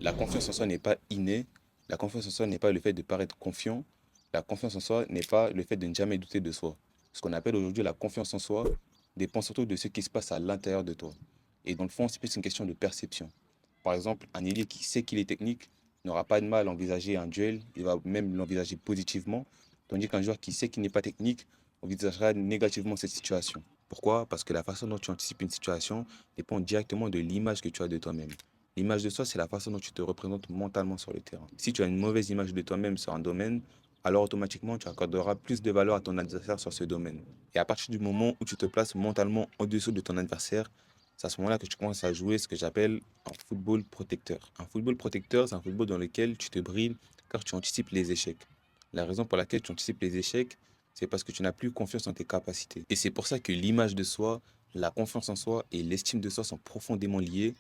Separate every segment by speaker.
Speaker 1: La confiance en soi n'est pas innée. La confiance en soi n'est pas le fait de paraître confiant. La confiance en soi n'est pas le fait de ne jamais douter de soi. Ce qu'on appelle aujourd'hui la confiance en soi dépend surtout de ce qui se passe à l'intérieur de toi. Et dans le fond, c'est plus une question de perception. Par exemple, un ailier qui sait qu'il est technique n'aura pas de mal à envisager un duel, il va même l'envisager positivement, tandis qu'un joueur qui sait qu'il n'est pas technique envisagera négativement cette situation. Pourquoi? Parce que la façon dont tu anticipes une situation dépend directement de l'image que tu as de toi-même. L'image de soi, c'est la façon dont tu te représentes mentalement sur le terrain. Si tu as une mauvaise image de toi-même sur un domaine, alors automatiquement, tu accorderas plus de valeur à ton adversaire sur ce domaine. Et à partir du moment où tu te places mentalement au-dessous de ton adversaire, c'est à ce moment-là que tu commences à jouer ce que j'appelle un football protecteur. Un football protecteur, c'est un football dans lequel tu te brilles car tu anticipes les échecs. La raison pour laquelle tu anticipes les échecs, c'est parce que tu n'as plus confiance en tes capacités. Et c'est pour ça que l'image de soi, la confiance en soi et l'estime de soi sont profondément liées.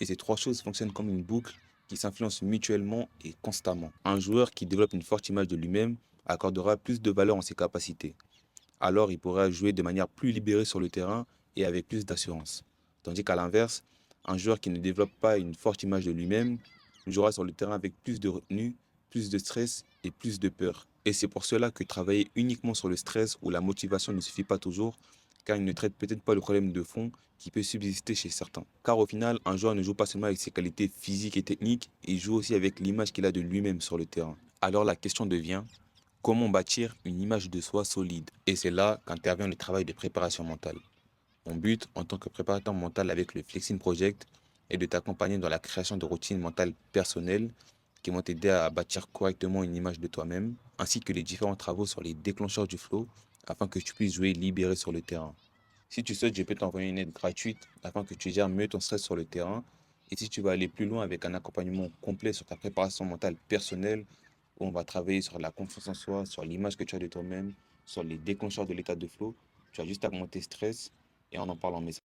Speaker 1: Et ces trois choses fonctionnent comme une boucle qui s'influencent mutuellement et constamment. Un joueur qui développe une forte image de lui-même accordera plus de valeur en ses capacités. Alors il pourra jouer de manière plus libérée sur le terrain et avec plus d'assurance. Tandis qu'à l'inverse, un joueur qui ne développe pas une forte image de lui-même jouera sur le terrain avec plus de retenue, plus de stress et plus de peur. Et c'est pour cela que travailler uniquement sur le stress ou la motivation ne suffit pas toujours, car il ne traite peut-être pas le problème de fond qui peut subsister chez certains. Car au final, un joueur ne joue pas seulement avec ses qualités physiques et techniques, il joue aussi avec l'image qu'il a de lui-même sur le terrain. Alors la question devient, comment bâtir une image de soi solide? Et c'est là qu'intervient le travail de préparation mentale. Mon but, en tant que préparateur mental avec le Flexing Project, est de t'accompagner dans la création de routines mentales personnelles qui vont t'aider à bâtir correctement une image de toi-même, ainsi que les différents travaux sur les déclencheurs du flow, afin que tu puisses jouer libéré sur le terrain. Si tu souhaites, je peux t'envoyer une aide gratuite afin que tu gères mieux ton stress sur le terrain. Et si tu veux aller plus loin avec un accompagnement complet sur ta préparation mentale personnelle, où on va travailler sur la confiance en soi, sur l'image que tu as de toi-même, sur les déclencheurs de l'état de flow, tu as juste à monter stress et on en parle en message.